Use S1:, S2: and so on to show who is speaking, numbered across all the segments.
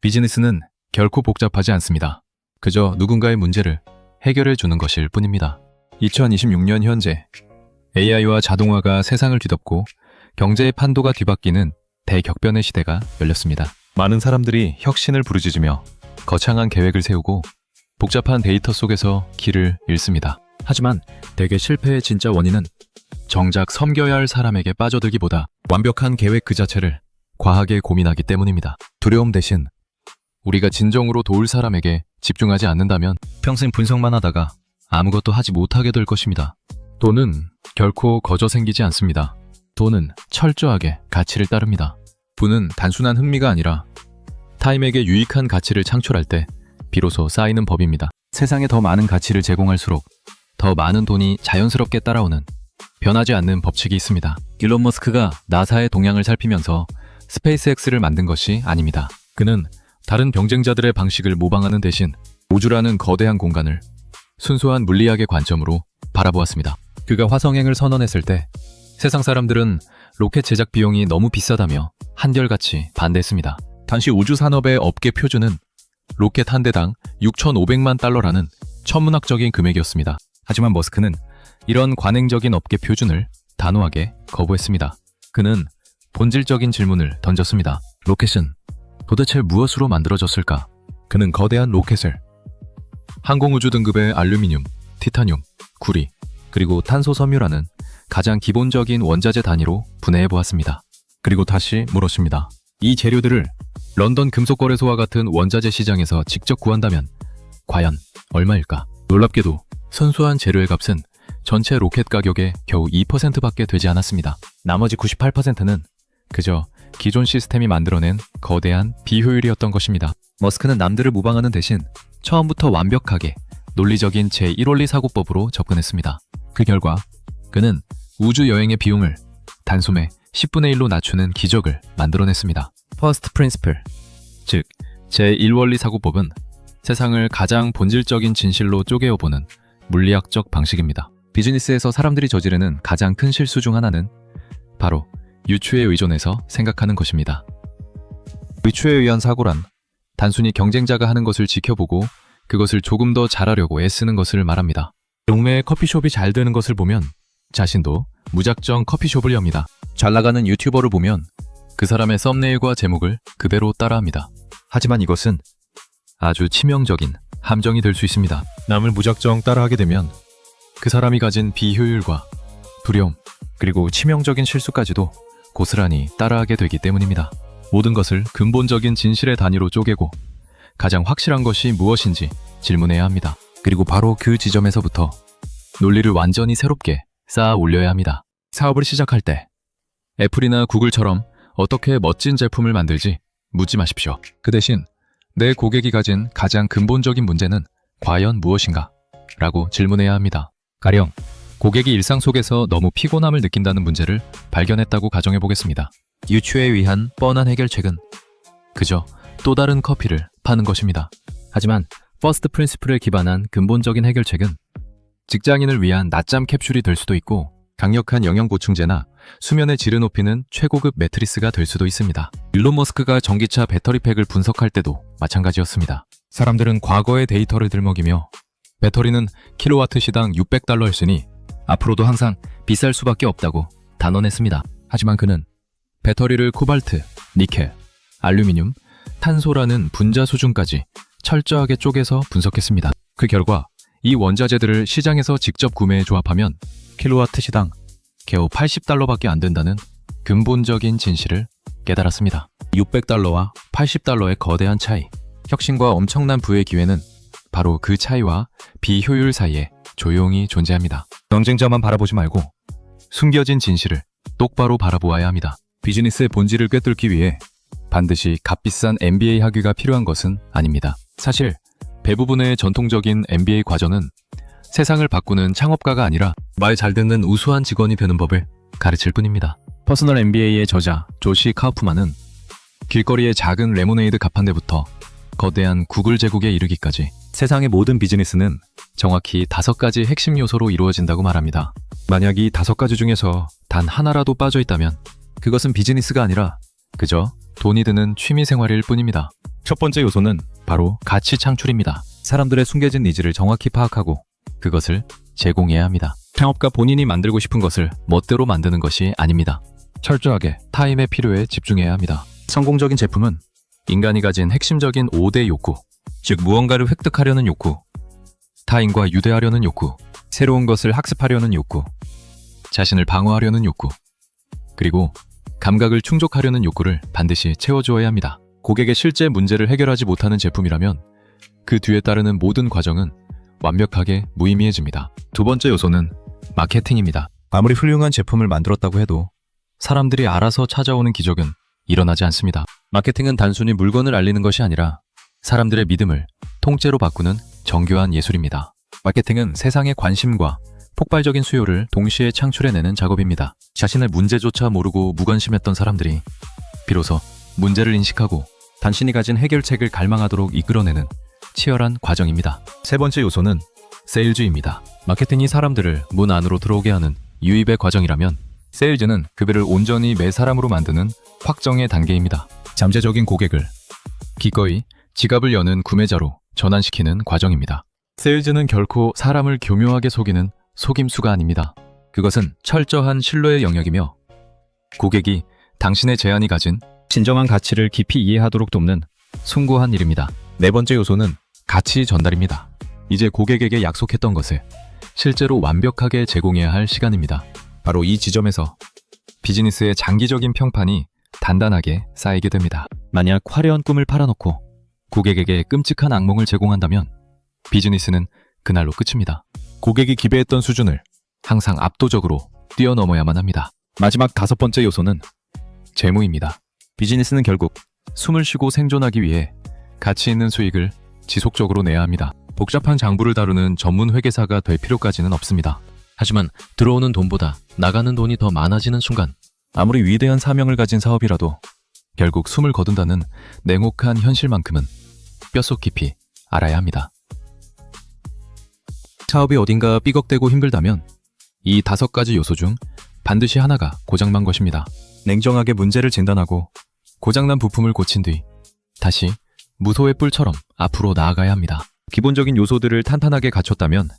S1: 비즈니스는 결코 복잡하지 않습니다. 그저 누군가의 문제를 해결해 주는 것일 뿐입니다. 2026년 현재 AI와 자동화가 세상을 뒤덮고 경제의 판도가 뒤바뀌는 대격변의 시대가 열렸습니다. 많은 사람들이 혁신을 부르짖으며 거창한 계획을 세우고 복잡한 데이터 속에서 길을 잃습니다. 하지만 대개 실패의 진짜 원인은 정작 섬겨야 할 사람에게 빠져들기보다 완벽한 계획 그 자체를 과하게 고민하기 때문입니다. 두려움 대신 우리가 진정으로 도울 사람에게 집중하지 않는다면 평생 분석만 하다가 아무것도 하지 못하게 될 것입니다. 돈은 결코 거저 생기지 않습니다. 돈은 철저하게 가치를 따릅니다. 부는 단순한 흥미가 아니라 타인에게 유익한 가치를 창출할 때 비로소 쌓이는 법입니다. 세상에 더 많은 가치를 제공할수록 더 많은 돈이 자연스럽게 따라오는 변하지 않는 법칙이 있습니다. 일론 머스크가 나사의 동향을 살피면서 스페이스X를 만든 것이 아닙니다. 그는 다른 경쟁자들의 방식을 모방하는 대신 우주라는 거대한 공간을 순수한 물리학의 관점으로 바라보았습니다. 그가 화성행을 선언했을 때 세상 사람들은 로켓 제작 비용이 너무 비싸다며 한결같이 반대했습니다. 당시 우주산업의 업계 표준은 로켓 한 대당 6,500만 달러라는 천문학적인 금액이었습니다. 하지만 머스크는 이런 관행적인 업계 표준을 단호하게 거부했습니다. 그는 본질적인 질문을 던졌습니다. 로켓은 도대체 무엇으로 만들어졌을까? 그는 거대한 로켓을 항공우주 등급의 알루미늄, 티타늄, 구리, 그리고 탄소 섬유라는 가장 기본적인 원자재 단위로 분해해 보았습니다. 그리고 다시 물었습니다. 이 재료들을 런던 금속거래소와 같은 원자재 시장에서 직접 구한다면 과연 얼마일까? 놀랍게도 순수한 재료의 값은 전체 로켓 가격의 겨우 2%밖에 되지 않았습니다. 나머지 98%는 그저 기존 시스템이 만들어낸 거대한 비효율이었던 것입니다. 머스크는 남들을 모방하는 대신 처음부터 완벽하게 논리적인 제1원리 사고법으로 접근했습니다. 그 결과 그는 우주 여행의 비용을 단숨에 10분의 1로 낮추는 기적을 만들어냈습니다. First Principle, 즉 제1원리 사고법은 세상을 가장 본질적인 진실로 쪼개어보는 물리학적 방식입니다. 비즈니스에서 사람들이 저지르는 가장 큰 실수 중 하나는 바로 유추에 의존해서 생각하는 것입니다. 유추에 의한 사고란 단순히 경쟁자가 하는 것을 지켜보고 그것을 조금 더 잘하려고 애쓰는 것을 말합니다. 동네에 커피숍이 잘 되는 것을 보면 자신도 무작정 커피숍을 엽니다. 잘 나가는 유튜버를 보면 그 사람의 썸네일과 제목을 그대로 따라합니다. 하지만 이것은 아주 치명적인 함정이 될 수 있습니다. 남을 무작정 따라하게 되면 그 사람이 가진 비효율과 두려움, 그리고 치명적인 실수까지도 고스란히 따라하게 되기 때문입니다. 모든 것을 근본적인 진실의 단위로 쪼개고 가장 확실한 것이 무엇인지 질문해야 합니다. 그리고 바로 그 지점에서부터 논리를 완전히 새롭게 쌓아 올려야 합니다. 사업을 시작할 때 애플이나 구글처럼 어떻게 멋진 제품을 만들지 묻지 마십시오. 그 대신 내 고객이 가진 가장 근본적인 문제는 과연 무엇인가? 라고 질문해야 합니다. 가령 고객이 일상 속에서 너무 피곤함을 느낀다는 문제를 발견했다고 가정해 보겠습니다. 유추에 의한 뻔한 해결책은 그저 또 다른 커피를 파는 것입니다. 하지만 퍼스트 프린시플에 기반한 근본적인 해결책은 직장인을 위한 낮잠 캡슐이 될 수도 있고 강력한 영양 보충제나 수면의 질을 높이는 최고급 매트리스가 될 수도 있습니다. 일론 머스크가 전기차 배터리팩을 분석할 때도 마찬가지였습니다. 사람들은 과거의 데이터를 들먹이며 배터리는 킬로와트 시당 600달러였으니 앞으로도 항상 비쌀 수밖에 없다고 단언했습니다. 하지만 그는 배터리를 코발트, 니켈, 알루미늄, 탄소라는 분자 수준까지 철저하게 쪼개서 분석했습니다. 그 결과 이 원자재들을 시장에서 직접 구매해 조합하면 킬로와트 시당 겨우 80달러밖에 안 된다는 근본적인 진실을 깨달았습니다. 600달러와 80달러의 거대한 차이, 혁신과 엄청난 부의 기회는 바로 그 차이와 비효율 사이에 조용히 존재합니다. 경쟁자만 바라보지 말고 숨겨진 진실을 똑바로 바라보아야 합니다. 비즈니스의 본질을 꿰뚫기 위해 반드시 값비싼 MBA 학위가 필요한 것은 아닙니다. 사실 대부분의 전통적인 MBA 과정은 세상을 바꾸는 창업가가 아니라 말 잘 듣는 우수한 직원이 되는 법을 가르칠 뿐입니다. 퍼스널 MBA의 저자 조시 카우프만은 길거리의 작은 레모네이드 가판대부터 거대한 구글 제국에 이르기까지 세상의 모든 비즈니스는 정확히 5가지 핵심 요소로 이루어진다고 말합니다. 만약 이 5가지 중에서 단 하나라도 빠져 있다면 그것은 비즈니스가 아니라 그저 돈이 드는 취미 생활일 뿐입니다. 첫 번째 요소는 바로 가치 창출입니다. 사람들의 숨겨진 니즈를 정확히 파악하고 그것을 제공해야 합니다. 창업가 본인이 만들고 싶은 것을 멋대로 만드는 것이 아닙니다. 철저하게 타인의 필요에 집중해야 합니다. 성공적인 제품은 인간이 가진 핵심적인 5대 욕구, 즉 무언가를 획득하려는 욕구, 타인과 유대하려는 욕구, 새로운 것을 학습하려는 욕구, 자신을 방어하려는 욕구, 그리고 감각을 충족하려는 욕구를 반드시 채워주어야 합니다. 고객의 실제 문제를 해결하지 못하는 제품이라면 그 뒤에 따르는 모든 과정은 완벽하게 무의미해집니다. 두 번째 요소는 마케팅입니다. 아무리 훌륭한 제품을 만들었다고 해도 사람들이 알아서 찾아오는 기적은 일어나지 않습니다. 마케팅은 단순히 물건을 알리는 것이 아니라 사람들의 믿음을 통째로 바꾸는 정교한 예술입니다. 마케팅은 세상의 관심과 폭발적인 수요를 동시에 창출해내는 작업입니다. 자신의 문제조차 모르고 무관심했던 사람들이 비로소 문제를 인식하고 당신이 가진 해결책을 갈망하도록 이끌어내는 치열한 과정입니다. 세 번째 요소는 세일즈입니다. 마케팅이 사람들을 문 안으로 들어오게 하는 유입의 과정이라면 세일즈는 그들을 온전히 매 사람으로 만드는 확정의 단계입니다. 잠재적인 고객을 기꺼이 지갑을 여는 구매자로 전환시키는 과정입니다. 세일즈는 결코 사람을 교묘하게 속이는 속임수가 아닙니다. 그것은 철저한 신뢰의 영역이며 고객이 당신의 제안이 가진 진정한 가치를 깊이 이해하도록 돕는 숭고한 일입니다. 네 번째 요소는 가치 전달입니다. 이제 고객에게 약속했던 것을 실제로 완벽하게 제공해야 할 시간입니다. 바로 이 지점에서 비즈니스의 장기적인 평판이 단단하게 쌓이게 됩니다. 만약 화려한 꿈을 팔아놓고 고객에게 끔찍한 악몽을 제공한다면 비즈니스는 그날로 끝입니다. 고객이 기대했던 수준을 항상 압도적으로 뛰어넘어야만 합니다. 마지막 다섯 번째 요소는 재무입니다. 비즈니스는 결국 숨을 쉬고 생존하기 위해 가치 있는 수익을 지속적으로 내야 합니다. 복잡한 장부를 다루는 전문 회계사가 될 필요까지는 없습니다. 하지만 들어오는 돈보다 나가는 돈이 더 많아지는 순간 아무리 위대한 사명을 가진 사업이라도 결국 숨을 거둔다는 냉혹한 현실만큼은 뼛속 깊이 알아야 합니다. 사업이 어딘가 삐걱대고 힘들다면 이 5가지 요소 중 반드시 하나가 고장난 것입니다. 냉정하게 문제를 진단하고 고장난 부품을 고친 뒤 다시 무소의 뿔처럼 앞으로 나아가야 합니다. 기본적인 요소들을 탄탄하게 갖췄다면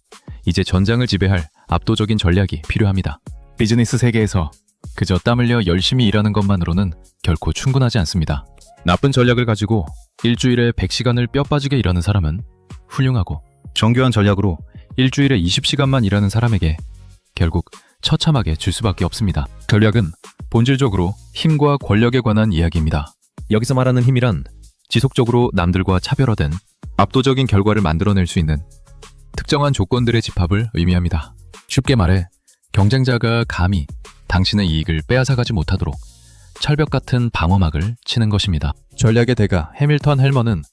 S1: 이제 전장을 지배할 압도적인 전략이 필요합니다. 비즈니스 세계에서 그저 땀 흘려 열심히 일하는 것만으로는 결코 충분하지 않습니다. 나쁜 전략을 가지고 일주일에 100시간을 뼈 빠지게 일하는 사람은 훌륭하고 정교한 전략으로 일주일에 20시간만 일하는 사람에게 결국 처참하게 질 수밖에 없습니다. 전략은 본질적으로 힘과 권력에 관한 이야기입니다. 여기서 말하는 힘이란 지속적으로 남들과 차별화된 압도적인 결과를 만들어낼 수 있는 특정한 조건들의 집합을 의미합니다. 쉽게 말해 경쟁자가 감히 당신의 이익을 빼앗아가지 못하도록 철벽 같은 방어막을 치는 것입니다. 전략의 대가 해밀턴 헬머는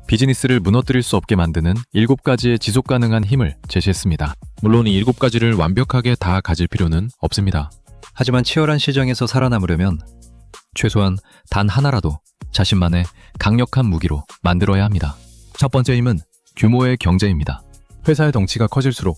S1: 비즈니스를 무너뜨릴 수 없게 만드는 7가지의 지속 가능한 힘을 제시했습니다. 물론 이 7가지를 완벽하게 다 가질 필요는 없습니다. 하지만 치열한 시장에서 살아남으려면 최소한 단 하나라도 자신만의 강력한 무기로 만들어야 합니다. 첫 번째 힘은 규모의 경제입니다. 회사의 덩치가 커질수록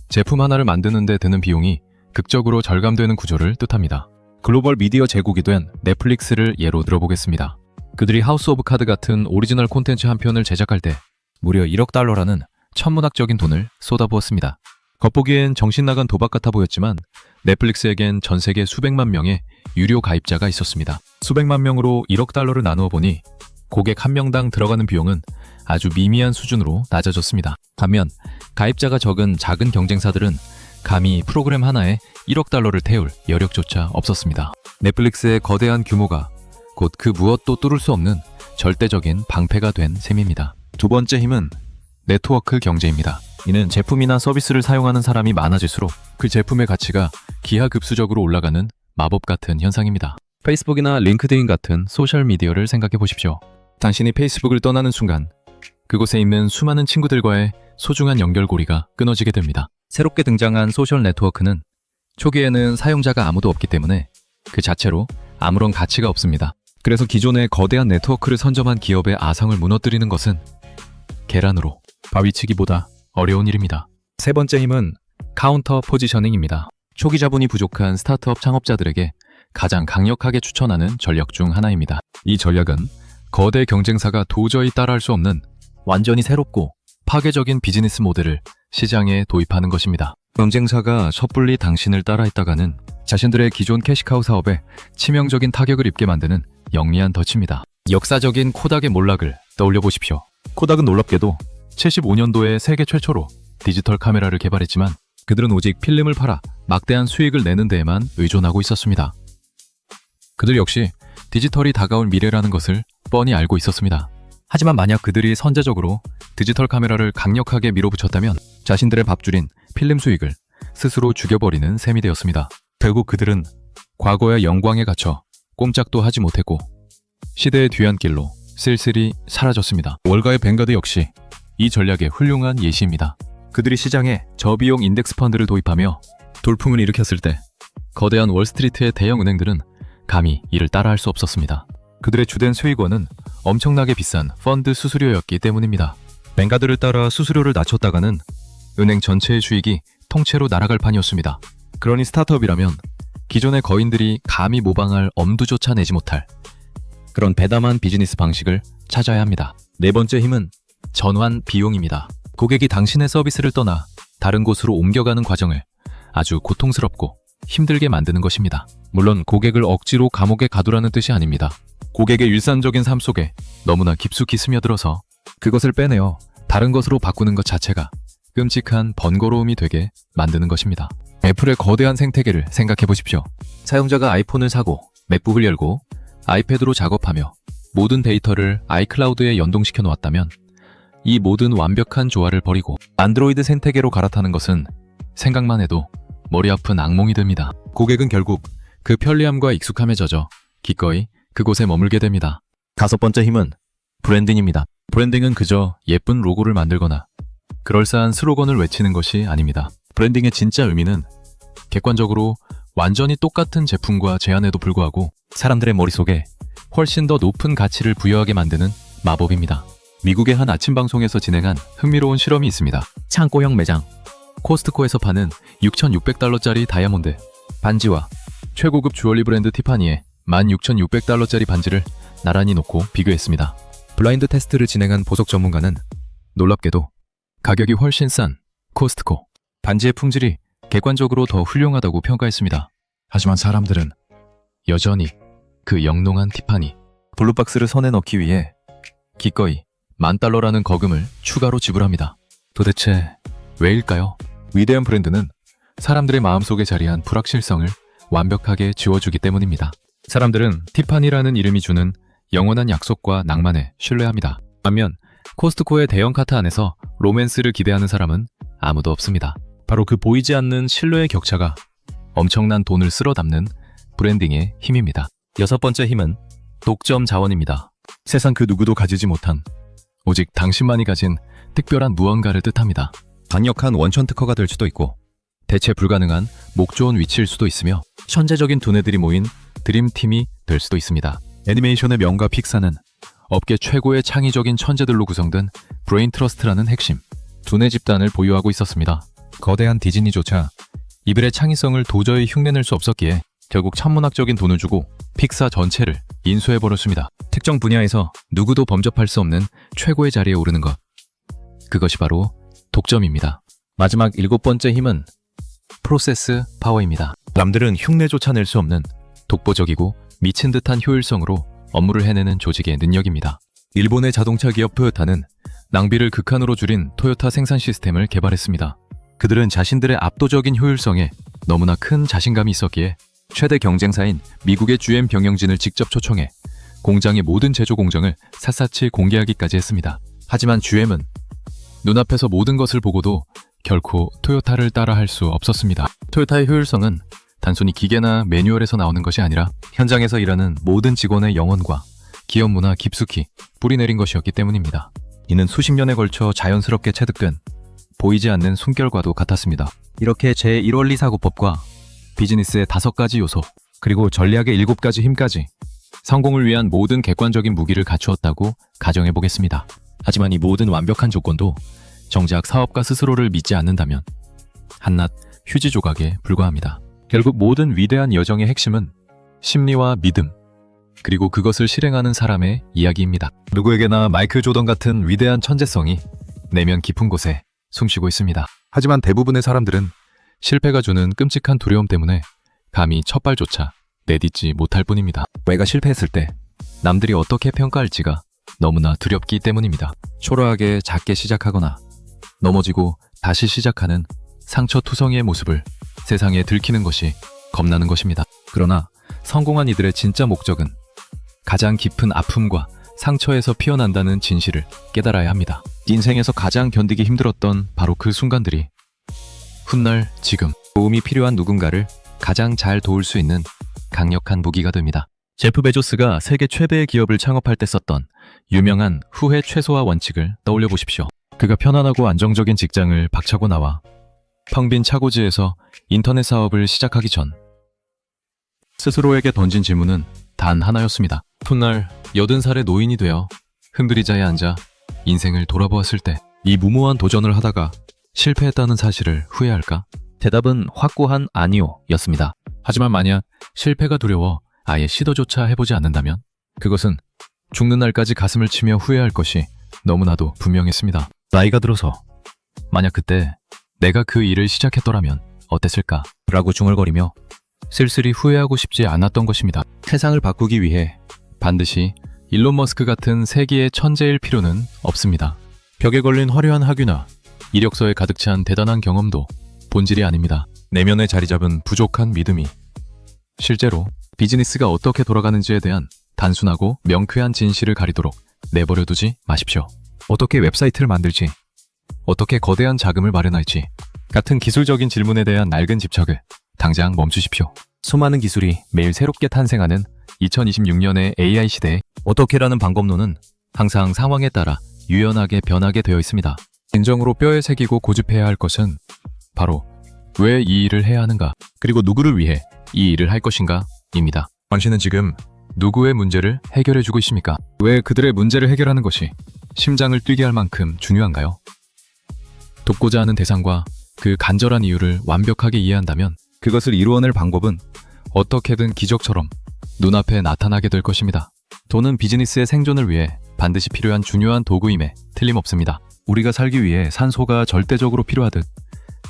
S1: 제품 하나를 만드는 데 드는 비용이 극적으로 절감되는 구조를 뜻합니다. 글로벌 미디어 제국이 된 넷플릭스를 예로 들어보겠습니다. 그들이 하우스 오브 카드 같은 오리지널 콘텐츠 한 편을 제작할 때 무려 1억 달러라는 천문학적인 돈을 쏟아부었습니다. 겉보기엔 정신나간 도박 같아 보였지만 넷플릭스에겐 전 세계 수백만 명의 유료 가입자가 있었습니다. 수백만 명으로 1억 달러를 나누어 보니 고객 한 명당 들어가는 비용은 아주 미미한 수준으로 낮아졌습니다. 반면 가입자가 적은 작은 경쟁사들은 감히 프로그램 하나에 1억 달러를 태울 여력조차 없었습니다. 넷플릭스의 거대한 규모가 곧 그 무엇도 뚫을 수 없는 절대적인 방패가 된 셈입니다. 두 번째 힘은 네트워크 경제입니다. 이는 제품이나 서비스를 사용하는 사람이 많아질수록 그 제품의 가치가 기하급수적으로 올라가는 마법 같은 현상입니다. 페이스북이나 링크드인 같은 소셜미디어를 생각해 보십시오. 당신이 페이스북을 떠나는 순간 그곳에 있는 수많은 친구들과의 소중한 연결고리가 끊어지게 됩니다. 새롭게 등장한 소셜 네트워크는 초기에는 사용자가 아무도 없기 때문에 그 자체로 아무런 가치가 없습니다. 그래서 기존의 거대한 네트워크를 선점한 기업의 아성을 무너뜨리는 것은 계란으로 바위치기보다 어려운 일입니다. 세 번째 힘은 카운터 포지셔닝입니다. 초기 자본이 부족한 스타트업 창업자들에게 가장 강력하게 추천하는 전략 중 하나입니다. 이 전략은 거대 경쟁사가 도저히 따라할 수 없는 완전히 새롭고 파괴적인 비즈니스 모델을 시장에 도입하는 것입니다. 경쟁사가 섣불리 당신을 따라했다가는 자신들의 기존 캐시카우 사업에 치명적인 타격을 입게 만드는 영리한 덫입니다. 역사적인 코닥의 몰락을 떠올려 보십시오. 코닥은 놀랍게도 75년도에 세계 최초로 디지털 카메라를 개발했지만 그들은 오직 필름을 팔아 막대한 수익을 내는 데에만 의존하고 있었습니다. 그들 역시 디지털이 다가올 미래라는 것을 뻔히 알고 있었습니다. 하지만 만약 그들이 선제적으로 디지털 카메라를 강력하게 밀어붙였다면 자신들의 밥줄인 필름 수익을 스스로 죽여버리는 셈이 되었습니다. 결국 그들은 과거의 영광에 갇혀 꼼짝도 하지 못했고 시대의 뒤안길로 쓸쓸히 사라졌습니다. 월가의 뱅가드 역시 이 전략의 훌륭한 예시입니다. 그들이 시장에 저비용 인덱스 펀드를 도입하며 돌풍을 일으켰을 때 거대한 월스트리트의 대형 은행들은 감히 이를 따라할 수 없었습니다. 그들의 주된 수익원은 엄청나게 비싼 펀드 수수료였기 때문입니다. 뱅가드를 따라 수수료를 낮췄다가는 은행 전체의 수익이 통째로 날아갈 판이었습니다. 그러니 스타트업이라면 기존의 거인들이 감히 모방할 엄두조차 내지 못할 그런 배담한 비즈니스 방식을 찾아야 합니다. 네 번째 힘은 전환 비용입니다. 고객이 당신의 서비스를 떠나 다른 곳으로 옮겨가는 과정을 아주 고통스럽고 힘들게 만드는 것입니다. 물론 고객을 억지로 감옥에 가두라는 뜻이 아닙니다. 고객의 일상적인 삶 속에 너무나 깊숙이 스며들어서 그것을 빼내어 다른 것으로 바꾸는 것 자체가 끔찍한 번거로움이 되게 만드는 것입니다. 애플의 거대한 생태계를 생각해 보십시오. 사용자가 아이폰을 사고 맥북을 열고 아이패드로 작업하며 모든 데이터를 아이클라우드에 연동시켜 놓았다면 이 모든 완벽한 조화를 버리고 안드로이드 생태계로 갈아타는 것은 생각만 해도 머리 아픈 악몽이 됩니다. 고객은 결국 그 편리함과 익숙함에 젖어 기꺼이 그곳에 머물게 됩니다. 다섯 번째 힘은 브랜딩입니다. 브랜딩은 그저 예쁜 로고를 만들거나 그럴싸한 슬로건을 외치는 것이 아닙니다. 브랜딩의 진짜 의미는 객관적으로 완전히 똑같은 제품과 제안에도 불구하고 사람들의 머릿속에 훨씬 더 높은 가치를 부여하게 만드는 마법입니다. 미국의 한 아침 방송에서 진행한 흥미로운 실험이 있습니다. 창고형 매장 코스트코에서 파는 6,600달러짜리 다이아몬드 반지와 최고급 주얼리 브랜드 티파니의 16,600달러짜리 반지를 나란히 놓고 비교했습니다. 블라인드 테스트를 진행한 보석 전문가는 놀랍게도 가격이 훨씬 싼 코스트코 반지의 품질이 객관적으로 더 훌륭하다고 평가했습니다. 하지만 사람들은 여전히 그 영롱한 티파니 블루박스를 손에 넣기 위해 기꺼이 $10,000라는 거금을 추가로 지불합니다. 도대체 왜일까요? 위대한 브랜드는 사람들의 마음속에 자리한 불확실성을 완벽하게 지워주기 때문입니다. 사람들은 티파니라는 이름이 주는 영원한 약속과 낭만에 신뢰합니다. 반면 코스트코의 대형 카트 안에서 로맨스를 기대하는 사람은 아무도 없습니다. 바로 그 보이지 않는 신뢰의 격차가 엄청난 돈을 쓸어 담는 브랜딩의 힘입니다. 여섯 번째 힘은 독점 자원입니다. 세상 그 누구도 가지지 못한 오직 당신만이 가진 특별한 무언가를 뜻합니다. 강력한 원천 특허가 될 수도 있고 대체 불가능한 목 좋은 위치일 수도 있으며 천재적인 두뇌들이 모인 드림팀이 될 수도 있습니다. 애니메이션의 명가 픽사는 업계 최고의 창의적인 천재들로 구성된 브레인 트러스트라는 핵심 두뇌 집단을 보유하고 있었습니다. 거대한 디즈니조차 이들의 창의성을 도저히 흉내낼 수 없었기에 결국 천문학적인 돈을 주고 픽사 전체를 인수해버렸습니다. 특정 분야에서 누구도 범접할 수 없는 최고의 자리에 오르는 것. 그것이 바로 독점입니다. 마지막 일곱 번째 힘은 프로세스 파워입니다. 남들은 흉내조차 낼 수 없는 독보적이고 미친 듯한 효율성으로 업무를 해내는 조직의 능력입니다. 일본의 자동차 기업 토요타는 낭비를 극한으로 줄인 토요타 생산 시스템을 개발했습니다. 그들은 자신들의 압도적인 효율성에 너무나 큰 자신감이 있었기에 최대 경쟁사인 미국의 GM 경영진을 직접 초청해 공장의 모든 제조 공정을 샅샅이 공개하기까지 했습니다. 하지만 GM은 눈앞에서 모든 것을 보고도 결코 토요타를 따라할 수 없었습니다. 토요타의 효율성은 단순히 기계나 매뉴얼에서 나오는 것이 아니라 현장에서 일하는 모든 직원의 영혼과 기업 문화 깊숙이 뿌리내린 것이었기 때문입니다. 이는 수십 년에 걸쳐 자연스럽게 체득된 보이지 않는 숨결과도 같았습니다. 이렇게 제1원리 사고법과 비즈니스의 5가지 요소, 그리고 전략의 7가지 힘까지 성공을 위한 모든 객관적인 무기를 갖추었다고 가정해보겠습니다. 하지만 이 모든 완벽한 조건도 정작 사업가 스스로를 믿지 않는다면 한낱 휴지 조각에 불과합니다. 결국 모든 위대한 여정의 핵심은 심리와 믿음, 그리고 그것을 실행하는 사람의 이야기입니다. 누구에게나 마이클 조던 같은 위대한 천재성이 내면 깊은 곳에 숨쉬고 있습니다. 하지만 대부분의 사람들은 실패가 주는 끔찍한 두려움 때문에 감히 첫 발조차 내딛지 못할 뿐입니다. 내가 실패했을 때 남들이 어떻게 평가할지가 너무나 두렵기 때문입니다. 초라하게 작게 시작하거나 넘어지고 다시 시작하는 상처투성이의 모습을 세상에 들키는 것이 겁나는 것입니다. 그러나 성공한 이들의 진짜 목적은 가장 깊은 아픔과 상처에서 피어난다는 진실을 깨달아야 합니다. 인생에서 가장 견디기 힘들었던 바로 그 순간들이 훗날 지금 도움이 필요한 누군가를 가장 잘 도울 수 있는 강력한 무기가 됩니다. 제프 베조스가 세계 최대의 기업을 창업할 때 썼던 유명한 후회 최소화 원칙을 떠올려 보십시오. 그가 편안하고 안정적인 직장을 박차고 나와 텅 빈 차고지에서 인터넷 사업을 시작하기 전 스스로에게 던진 질문은 단 하나였습니다. 훗날 80살의 노인이 되어 흔들의자에 앉아 인생을 돌아보았을 때 이 무모한 도전을 하다가 실패했다는 사실을 후회할까? 대답은 확고한 아니요 였습니다. 하지만 만약 실패가 두려워 아예 시도조차 해보지 않는다면 그것은 죽는 날까지 가슴을 치며 후회할 것이 너무나도 분명했습니다. 나이가 들어서 만약 그때 내가 그 일을 시작했더라면 어땠을까? 라고 중얼거리며 쓸쓸히 후회하고 싶지 않았던 것입니다. 세상을 바꾸기 위해 반드시 일론 머스크 같은 세계의 천재일 필요는 없습니다. 벽에 걸린 화려한 학위나 이력서에 가득 찬 대단한 경험도 본질이 아닙니다. 내면에 자리 잡은 부족한 믿음이 실제로 비즈니스가 어떻게 돌아가는지에 대한 단순하고 명쾌한 진실을 가리도록 내버려두지 마십시오. 어떻게 웹사이트를 만들지, 어떻게 거대한 자금을 마련할지 같은 기술적인 질문에 대한 낡은 집착을 당장 멈추십시오. 수많은 기술이 매일 새롭게 탄생하는 2026년의 AI 시대에 어떻게라는 방법론은 항상 상황에 따라 유연하게 변하게 되어 있습니다. 진정으로 뼈에 새기고 고집해야 할 것은 바로 왜 이 일을 해야 하는가, 그리고 누구를 위해 이 일을 할 것인가 입니다. 당신은 지금 누구의 문제를 해결해주고 있습니까? 왜 그들의 문제를 해결하는 것이 심장을 뛰게 할 만큼 중요한가요? 돕고자 하는 대상과 그 간절한 이유를 완벽하게 이해한다면 그것을 이루어낼 방법은 어떻게든 기적처럼 눈앞에 나타나게 될 것입니다. 돈은 비즈니스의 생존을 위해 반드시 필요한 중요한 도구임에 틀림없습니다. 우리가 살기 위해 산소가 절대적으로 필요하듯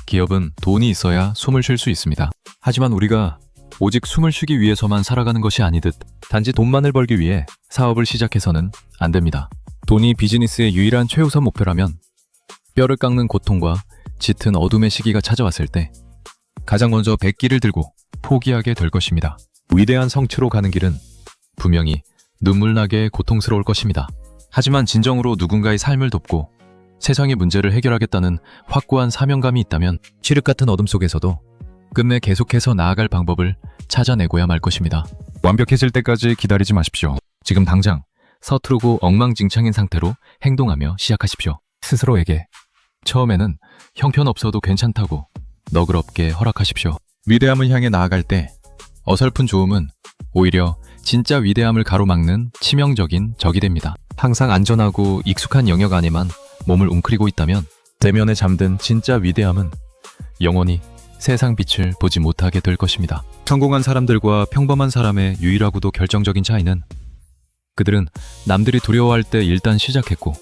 S1: 기업은 돈이 있어야 숨을 쉴 수 있습니다. 하지만 우리가 오직 숨을 쉬기 위해서만 살아가는 것이 아니듯 단지 돈만을 벌기 위해 사업을 시작해서는 안 됩니다. 돈이 비즈니스의 유일한 최우선 목표라면 뼈를 깎는 고통과 짙은 어둠의 시기가 찾아왔을 때 가장 먼저 백기를 들고 포기하게 될 것입니다. 위대한 성취로 가는 길은 분명히 눈물나게 고통스러울 것입니다. 하지만 진정으로 누군가의 삶을 돕고 세상의 문제를 해결하겠다는 확고한 사명감이 있다면 칠흑 같은 어둠 속에서도 끝내 계속해서 나아갈 방법을 찾아내고야 말 것입니다. 완벽해질 때까지 기다리지 마십시오. 지금 당장 서투르고 엉망진창인 상태로 행동하며 시작하십시오. 스스로에게 처음에는 형편없어도 괜찮다고 너그럽게 허락하십시오. 위대함을 향해 나아갈 때 어설픈 조음은 오히려 진짜 위대함을 가로막는 치명적인 적이 됩니다. 항상 안전하고 익숙한 영역 안에만 몸을 웅크리고 있다면 대면에 잠든 진짜 위대함은 영원히 세상 빛을 보지 못하게 될 것입니다. 성공한 사람들과 평범한 사람의 유일하고도 결정적인 차이는 그들은 남들이 두려워할 때 일단 시작했고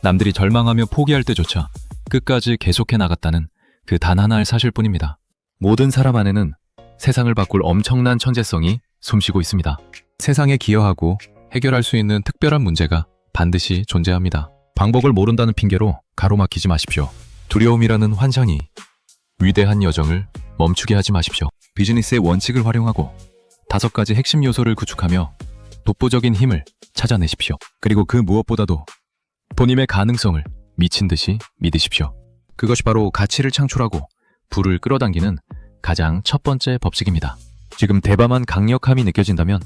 S1: 남들이 절망하며 포기할 때조차 끝까지 계속해 나갔다는 그 단 하나의 사실뿐입니다. 모든 사람 안에는 세상을 바꿀 엄청난 천재성이 숨쉬고 있습니다. 세상에 기여하고 해결할 수 있는 특별한 문제가 반드시 존재합니다. 방법을 모른다는 핑계로 가로막히지 마십시오. 두려움이라는 환상이 위대한 여정을 멈추게 하지 마십시오. 비즈니스의 원칙을 활용하고 5가지 핵심 요소를 구축하며 독보적인 힘을 찾아내십시오. 그리고 그 무엇보다도 본인의 가능성을 미친 듯이 믿으십시오. 그것이 바로 가치를 창출하고 부를 끌어당기는 가장 첫 번째 법칙입니다. 지금 대담한 강력함이 느껴진다면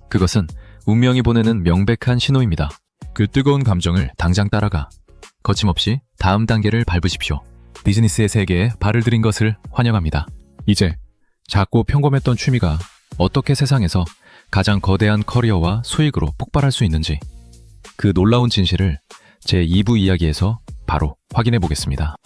S1: 그것은 운명이 보내는 명백한 신호입니다. 그 뜨거운 감정을 당장 따라가 거침없이 다음 단계를 밟으십시오. 비즈니스의 세계에 발을 들인 것을 환영합니다. 이제 작고 평범했던 취미가 어떻게 세상에서 가장 거대한 커리어와 수익으로 폭발할 수 있는지 그 놀라운 진실을 제 2부 이야기에서 바로 확인해 보겠습니다.